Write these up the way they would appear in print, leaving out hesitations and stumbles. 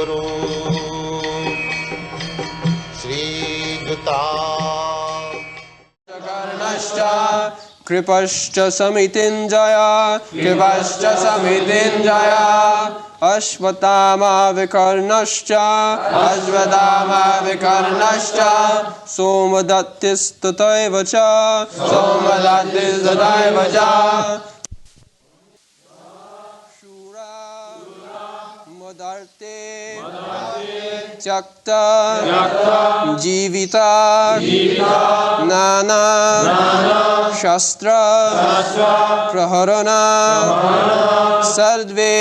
Guru Sri Juta Karnascha Kripascha Samitinjaya Kripascha Samitinjaya Ashvatama Vikarnascha Ashvatama Vikarnascha Somadattis Tataivacha Somadattis Tataivacha Shura Madarte Tyakta Jivita Nana Shastra Praharana Sarve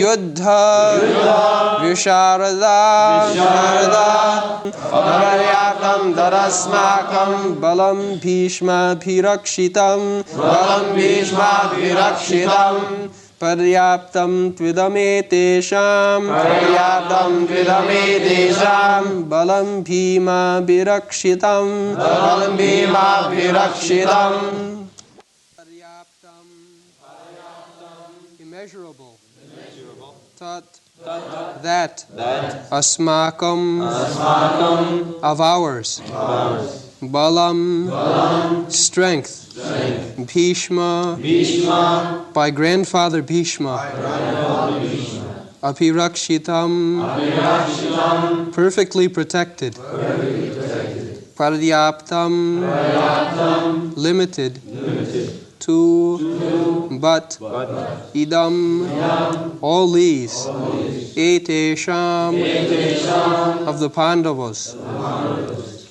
Yuddha Visharada Paryatam Darasmakam Balam Bhishma Bhirakshitam Paryaptam Tvidame Tesham Balam Bhima Bhirakshitam Paryaptam Immeasurable Tat That Asmakam Of ours Balam Strength Bhishma by Grandfather Bhishma Apirakshitam perfectly protected Paryaptam limited to but idam all these etesham of the Pandavas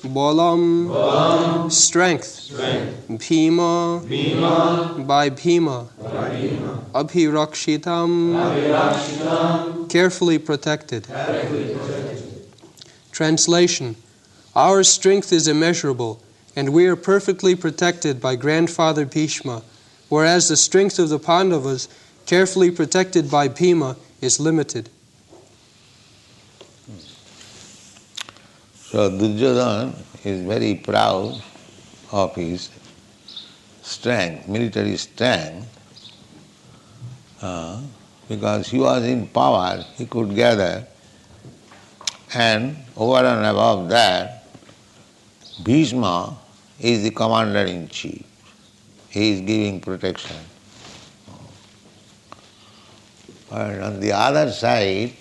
Balam strength Bhima by Bhima Abhirakshitam carefully protected. Translation: Our strength is immeasurable and we are perfectly protected by Grandfather Bhishma, whereas the strength of the Pandavas, carefully protected by Bhima, is limited. So Duryodhana is very proud of his strength, military strength, because he was in power, he could gather, and over and above that, Bhishma is the commander-in-chief. He is giving protection. And on the other side,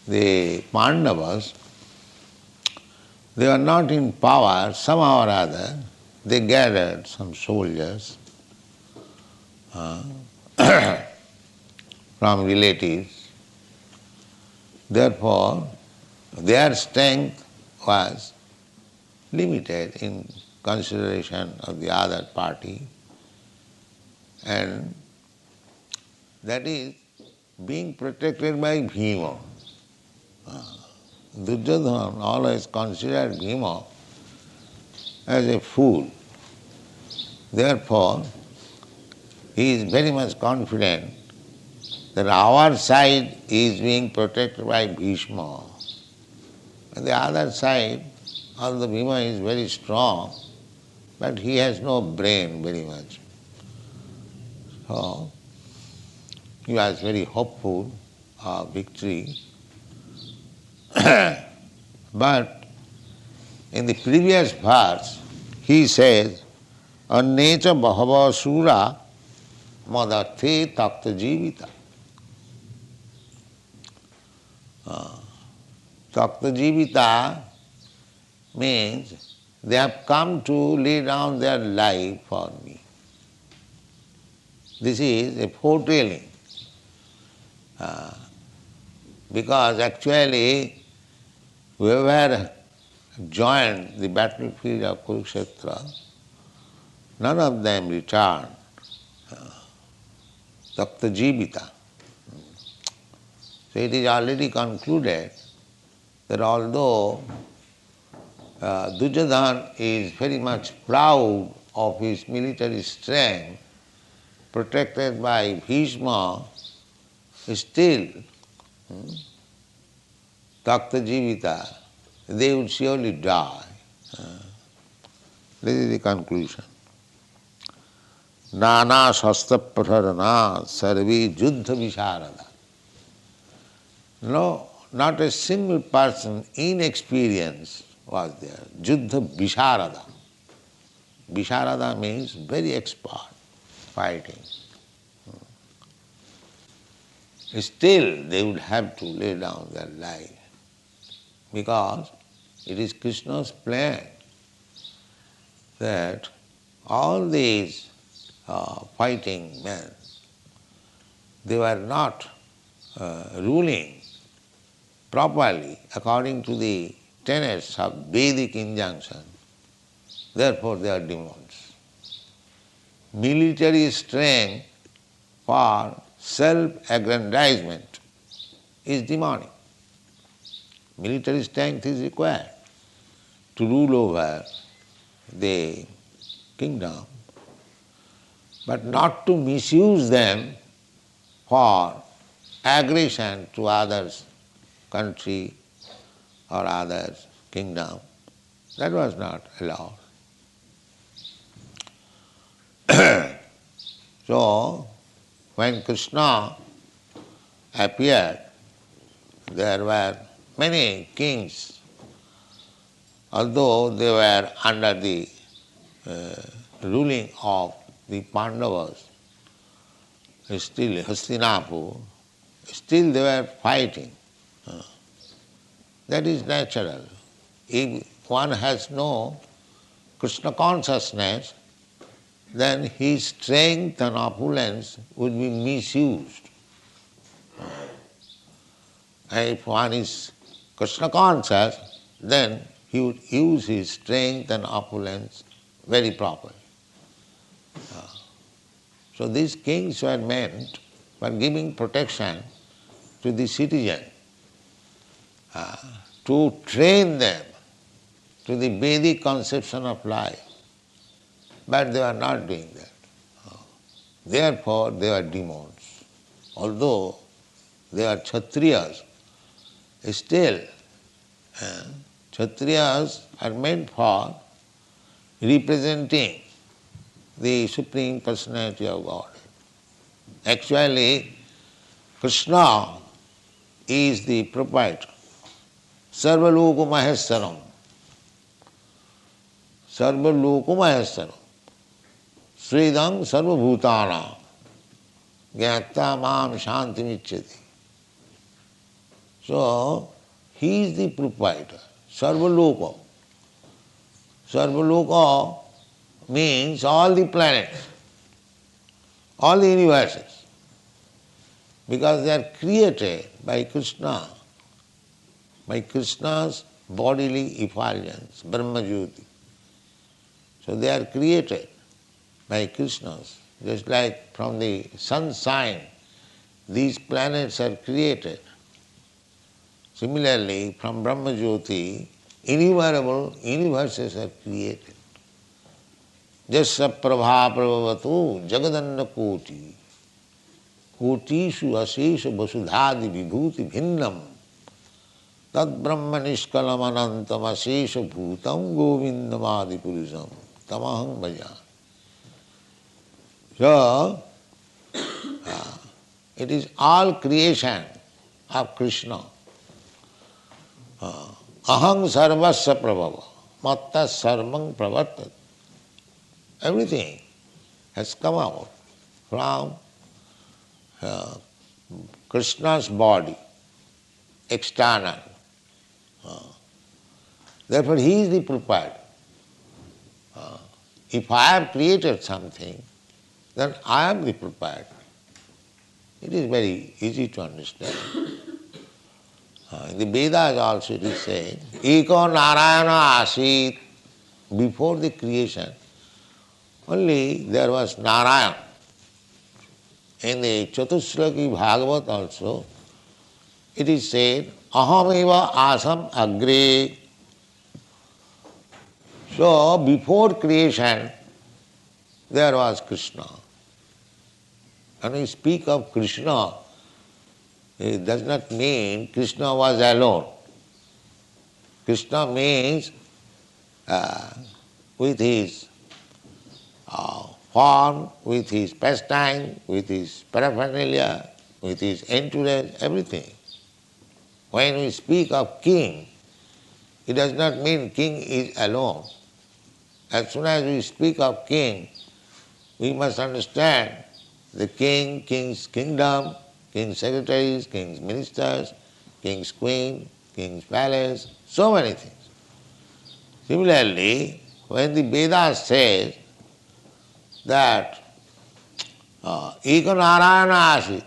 the Pandavas, they were not in power, somehow or other, they gathered some soldiers from relatives. Therefore, their strength was limited in consideration of the other party, and that is being protected by Bhima. Duryodhana always considered Bhima as a fool. Therefore, he is very much confident that our side is being protected by Bhishma. And the other side, although Bhima is very strong, but he has no brain very much. So, he was very hopeful of victory. But in the previous verse, he says, Annecha bahava sura madathe takta jivita. Takta jivita means they have come to lay down their life for me. This is a foretelling. Because actually, whoever joined the battlefield of Kurukshetra, none of them returned. Takta jivita. So it is already concluded that although Duryodhana is very much proud of his military strength, protected by Bhishma, still, Takta jivita, they would surely die. This is the conclusion. Nana shastra prasarana sarve juddha visharada. No, not a single person inexperienced was there. Juddha Visharada. Visharada means very expert fighting. Still they would have to lay down their life because it is Krishna's plan that all these fighting men, they were not ruling properly according to the tenets of Vedic injunction. Therefore they are demons. Military strength for self-aggrandizement is demonic. Military strength is required to rule over the kingdom, but not to misuse them for aggression to others' country or others' kingdom. That was not allowed. So, when Krishna appeared, there were many kings, although they were under the ruling of the Pandavas, still Hastinapur, still they were fighting. That is natural. If one has no Krishna consciousness, then his strength and opulence would be misused. And if one is Krishna conscious, then he would use his strength and opulence very properly. So these kings were meant for giving protection to the citizen, to train them to the Vedic conception of life. But they are not doing that. Therefore they are demons. Although they are Kshatriyas, still Kshatriyas are meant for representing the Supreme Personality of God. Actually, Krishna is the proprietor. Sarvaloka Maheswaram. Sarvaloka Maheswaram. Sridam Sarvabhutana. Gyata Mam Shantimicchati. So, he is the proprietor. Sarvaloka. Sarvaloka means all the planets, all the universes, because they are created by Krishna, by Krishna's bodily effulgence, Brahma-jyoti. So they are created by Krishna's, just like from the sunshine, these planets are created. Similarly, from Brahma-jyoti, innumerable universes are created. Jasya prabha prabhavatu jagadanna koti kotishu asesha vasudhadi vibhuti bhinnam tad brahma nishkalam anantam asesha bhutam govindamadi purusham tamaham bhajan. So, it is all creation of Krishna. Aham sarvasya prabhava matta sarvang pravartat. Everything has come out from Krishna's body, external. Therefore, he is the proprietor. If I have created something, then I am the proprietor. It is very easy to understand. In the Vedas also it is said, Eko Narayana Asit. Before the creation, only there was Narayan. In the Chatushlaki Bhagavad also, it is said, Ahameva asam agre. So, before creation, there was Krishna. When we speak of Krishna, it does not mean Krishna was alone. Krishna means with his form, with his pastime, with his paraphernalia, with his entourage, everything. when we speak of king, it does not mean king is alone. As soon as we speak of king, we must understand the king, king's kingdom, king's secretaries, king's ministers, king's queen, king's palace, so many things. Similarly, when the Vedas says that Eka Narayana Asit,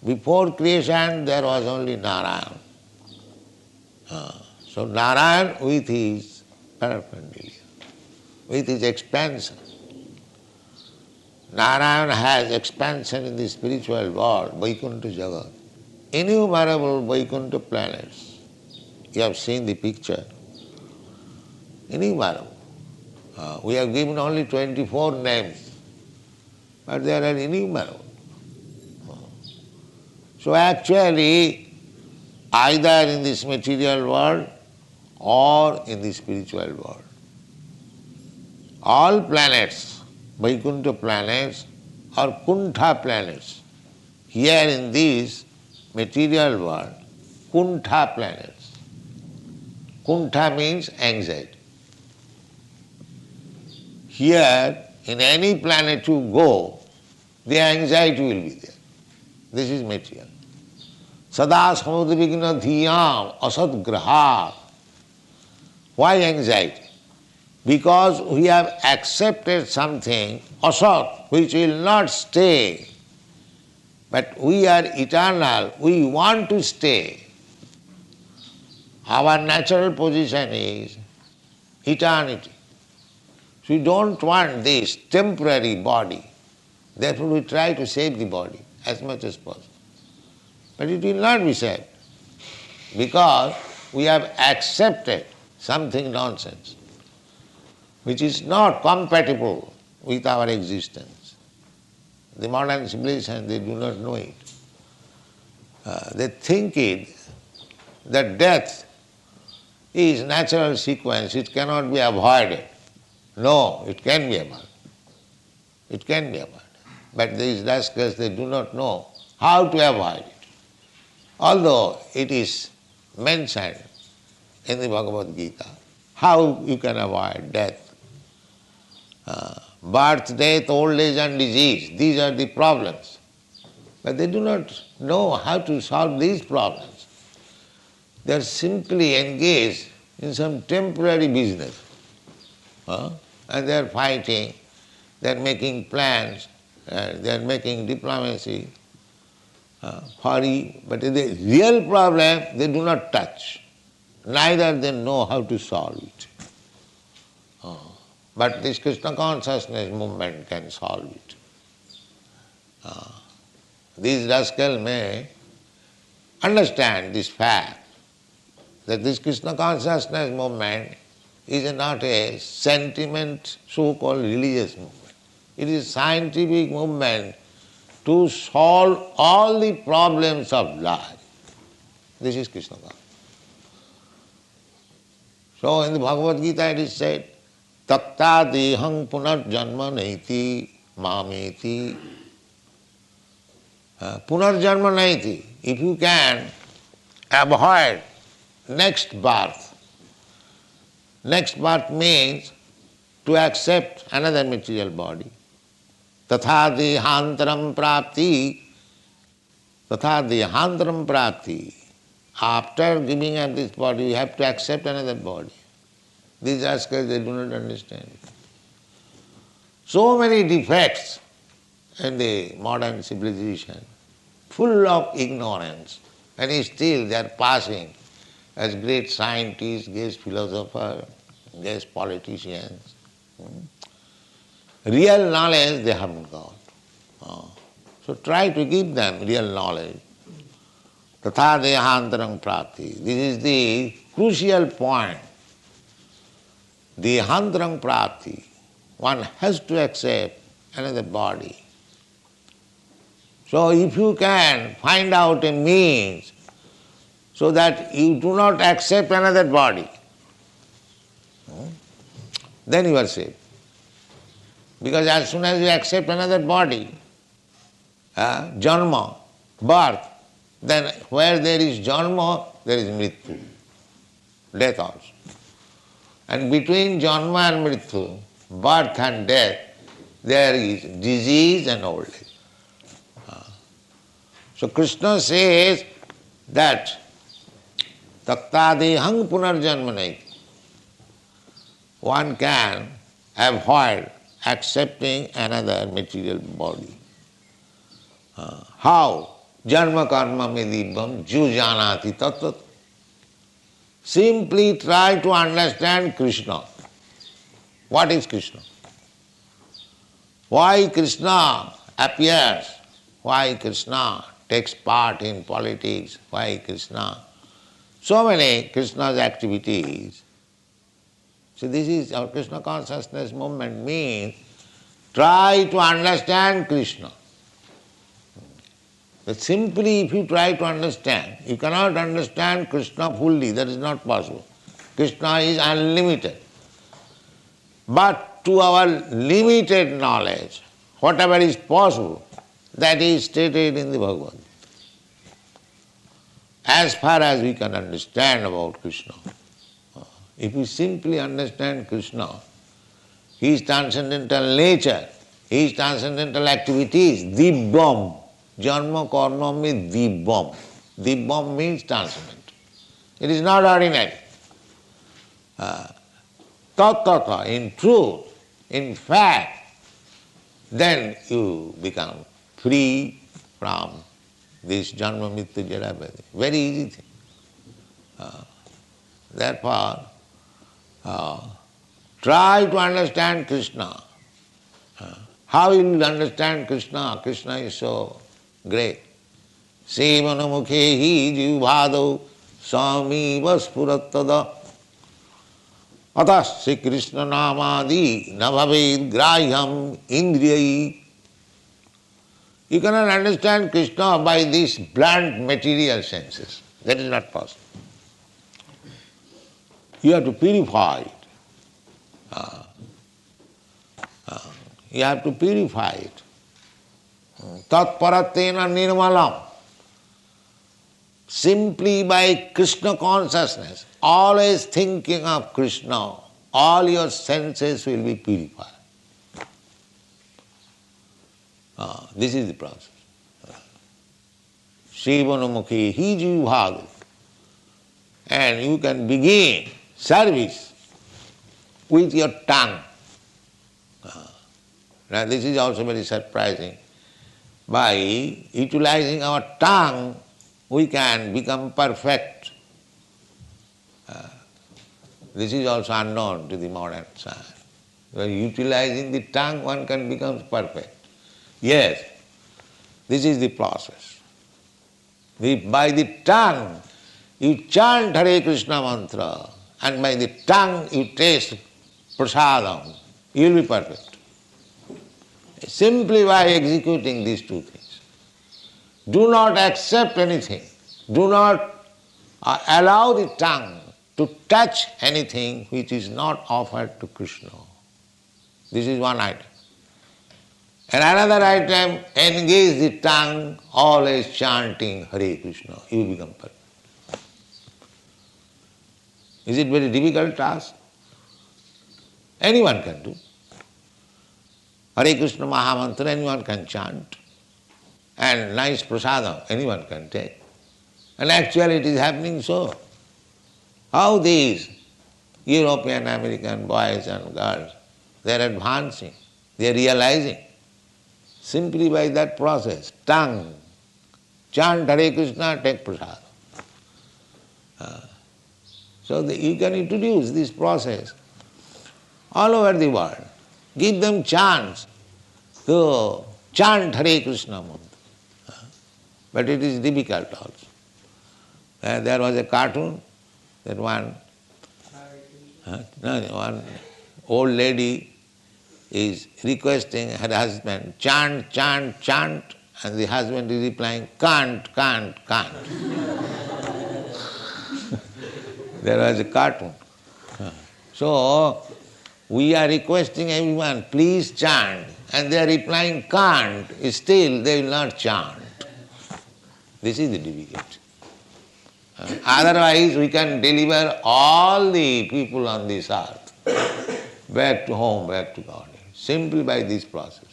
before creation there was only Narayan. So Narayan with his paraphernalia, with his expansion. Narayan has expansion in the spiritual world, Vaikuntha Jagat. Innumerable Vaikuntha planets. You have seen the picture. Innumerable. We have given only 24 names, but there are innumerable. So actually, either in this material world or in the spiritual world, all planets, Vaikuntha planets or Kuntha planets, here in this material world, Kuntha planets. Kuntha means anxiety. Here, in any planet you go, the anxiety will be there. This is material. Sada samudvigna dhiyam asad graha. Why anxiety? Because we have accepted something, asat, which will not stay. But we are eternal, we want to stay. Our natural position is eternity. So we don't want this temporary body. Therefore we try to save the body as much as possible. But it will not be saved because we have accepted something nonsense which is not compatible with our existence. The modern civilization, they do not know it. They think it that death is natural sequence, it cannot be avoided. No, it can be avoided. It can be avoided. But these rascals, they do not know how to avoid it. Although it is mentioned in the Bhagavad-gītā, how you can avoid death. Birth, death, old age and disease, these are the problems. But they do not know how to solve these problems. They are simply engaged in some temporary business. And they are fighting, they are making plans, they are making diplomacy, but the real problem they do not touch. Neither they know how to solve it. But this Krishna consciousness movement can solve it. These rascals may understand this fact that this Krishna consciousness movement is not a sentiment, so-called religious movement. It is a scientific movement to solve all the problems of life. This is Krishna consciousness. So in the Bhagavad-gītā it is said, Takta dehang punarjanma naiti mameti. Punarjanma naiti. If you can avoid next birth means to accept another material body. Tatha dehantaram prapti. Tatha dehantaram prapti. After giving up this body, you have to accept another body. These rascals, they do not understand. So many defects in the modern civilization, full of ignorance, and still they are passing as great scientists, great philosophers, great politicians. Real knowledge they haven't got. So try to give them real knowledge. Tatha dehantaram prapti. This is the crucial point. Dehantaram prapti. One has to accept another body. So if you can find out a means so that you do not accept another body, then you are safe. Because as soon as you accept another body, janma, birth, then where there is janma, there is mrityu, death also. And between janma and mrityu, birth and death, there is disease and old age. So Krishna says that taktadehang punarjanmanai. One can avoid accepting another material body. How? Janma karma medibam jujanati tatat. Simply try to understand Krishna. What is Krishna? Why Krishna appears? Why Krishna takes part in politics? Why Krishna? So many Krishna's activities. So this is our Krishna consciousness movement means try to understand Krishna. But simply if you try to understand, you cannot understand Krishna fully, that is not possible. Krishna is unlimited. But to our limited knowledge, whatever is possible, that is stated in the Bhagavad-gītā. As far as we can understand about Krishna, if we simply understand Krishna, His transcendental nature, His transcendental activities, dibbam, janma karma means dibbam. Dibbam means transcendent. It is not ordinary. Tattata, in truth, in fact, then you become free from this janma mrityu jara vyadhi. Very easy thing. Therefore, try to understand Krishna. How you will understand Krishna? Krishna is so great. Sevanamukhehi jivvādau samiva spurattada atasya Krishna namadi nabhaved grahyam indriyai. You cannot understand Krishna by these blunt material senses. That is not possible. You have to purify it. You have to purify it. Tat paratena nirmalam. Simply by Krishna consciousness, always thinking of Krishna, all your senses will be purified. This is the process. Shivanamukhi hijivādu. And you can begin service with your tongue. Now this is also very surprising. By utilizing our tongue, we can become perfect. This is also unknown to the modern science. By utilizing the tongue, one can become perfect. Yes, this is the process. By the tongue, you chant Hare Krishna mantra, and by the tongue you taste prasadam, you will be perfect. Simply by executing these two things. Do not accept anything. Do not allow the tongue to touch anything which is not offered to Krishna. This is one item. And another item, engage the tongue always chanting Hare Krishna. You become perfect. Is it very difficult task? Anyone can do. Hare Krishna Mahamantra anyone can chant. And nice prasadam anyone can take. And actually it is happening so. How these European, American boys and girls, they are advancing, they are realizing. Simply by that process, tongue, chant Hare Krishna, take prasadam. So you can introduce this process all over the world. Give them chance to chant Hare Krishna mantra. But it is difficult also. There was a cartoon that one old lady is requesting her husband, chant, chant, chant, and the husband is replying, can't, can't, can't. There was a cartoon. So, we are requesting everyone, please chant, and they are replying, can't, still they will not chant. This is the difficulty. Otherwise, we can deliver all the people on this earth back to home, back to God, simply by this process.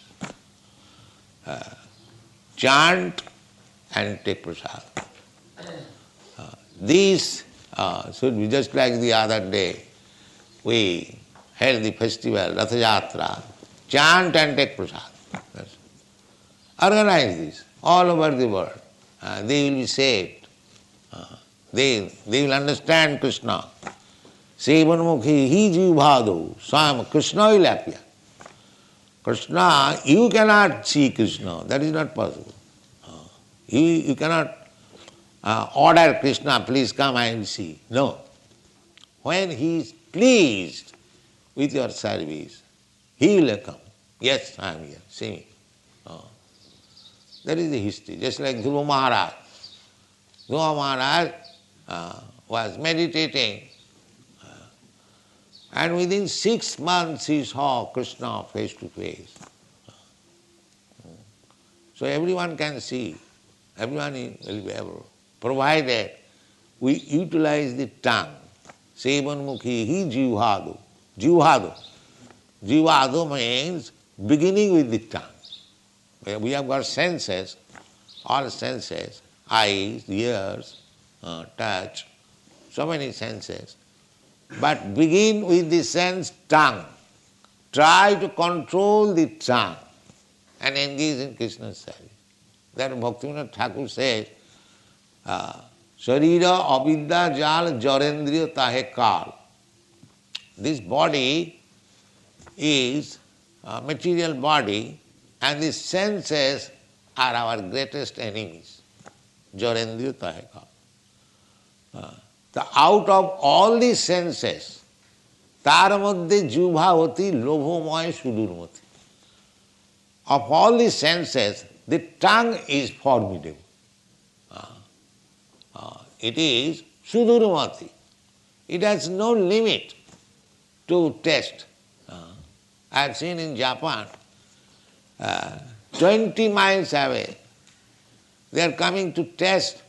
Chant and take prasad. These should be just like the other day. We held the festival, Ratha Yatra. Chant and take prasad. Organize this all over the world. They will be saved. They will understand Krishna. Sevanmukhi hi jivbhado swam. Krishna will appear. Krishna, you cannot see Krishna. That is not possible. You cannot order Krishna, please come, I will see. No. When he is pleased with your service, he will come. Yes, I am here, see me. That is the history. Just like Dhruva Maharaj. Dhruva Maharaj was meditating, and within 6 months he saw Krishna face to face. So everyone can see, everyone will be able, provided we utilize the tongue. Sevanmukhi hi jivhado. Jivhado. Jivhado means beginning with the tongue. We have got senses, all senses, eyes, ears, touch, so many senses. But begin with the sense tongue. Try to control the tongue and engage in Krishna's service. That Bhaktivinoda Thakur says, Sharira avidya jal jarendriya tahe kal. This body is a material body, and the senses are our greatest enemies. Jarendriya tahe kal. Out of all the senses, tar madhye jubhavati lobhomoy sudurmati. Of all the senses, the tongue is formidable. It is sudurmati. It has no limit to taste. I have seen in Japan, 20 miles away, they are coming to test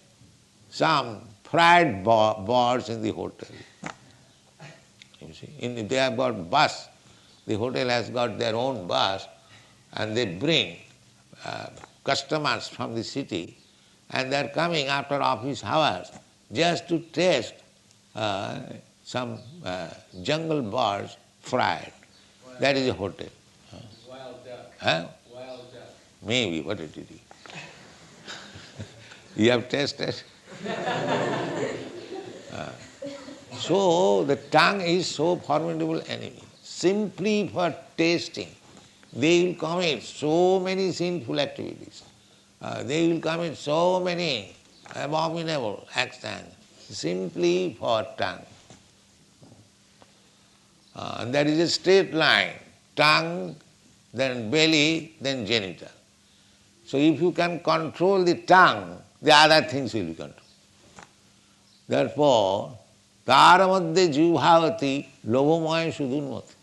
some fried birds in the hotel. You see, they have got bus. The hotel has got their own bus, and they bring customers from the city, and they are coming after office hours just to taste some jungle birds fried. That is a hotel. Wild duck. Huh? Wild duck. Maybe, what it is. You have tasted? So the tongue is so formidable enemy. Simply for tasting, they will commit so many sinful activities. They will commit so many abominable actions simply for tongue. And there is a straight line, tongue, then belly, then genital. So if you can control the tongue, the other things will be controlled. Therefore, tara madhye jivbhavati lobhomoy sudurmati.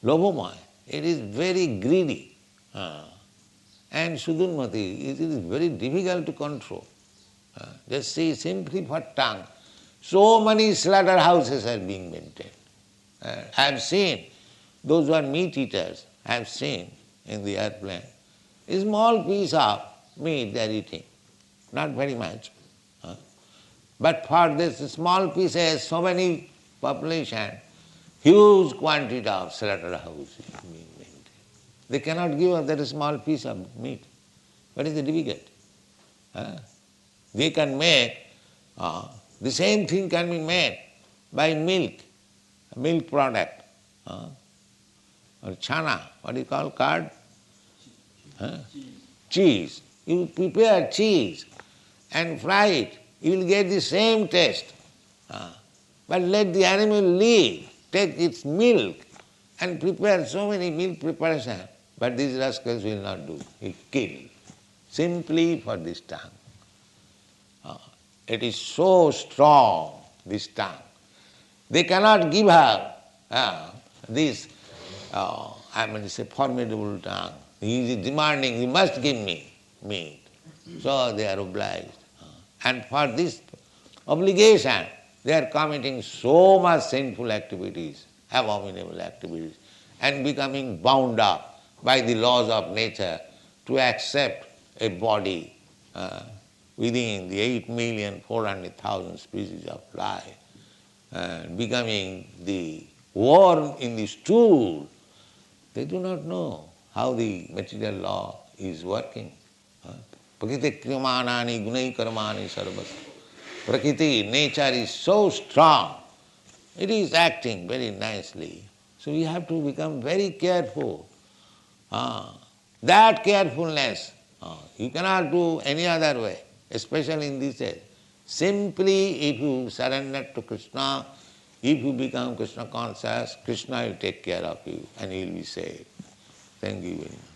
Lobhomoy, it is very greedy. And sudurmati, it is very difficult to control. Just see, simply for tongue, so many slaughterhouses are being maintained. I have seen, those who are meat eaters, I have seen in the airplane, a small piece of meat they are eating, not very much. But for this small pieces, so many population, huge quantity of slaughterhouses being maintained. They cannot give up that small piece of meat. What is the difficulty? They can make, the same thing can be made by milk, a milk product, or chana, what do you call curd? Cheese. You prepare cheese and fry it, you will get the same taste. But let the animal live, take its milk and prepare so many milk preparations. But these rascals will not do. He kill simply for this tongue. It is so strong, this tongue. They cannot give her this, it's a formidable tongue. He is demanding, he must give me meat. So they are obliged. And for this obligation, they are committing so much sinful activities, abominable activities, and becoming bound up by the laws of nature to accept a body within the 8,400,000 species of life, and becoming the worm in the stool. They do not know how the material law is working. Prakriti kriyamanani gunai karmani sarvas. Prakriti, nature is so strong, it is acting very nicely. So we have to become very careful. That carefulness, you cannot do any other way, especially in this age. Simply if you surrender to Krishna, if you become Krishna conscious, Krishna will take care of you and you will be saved. Thank you very much.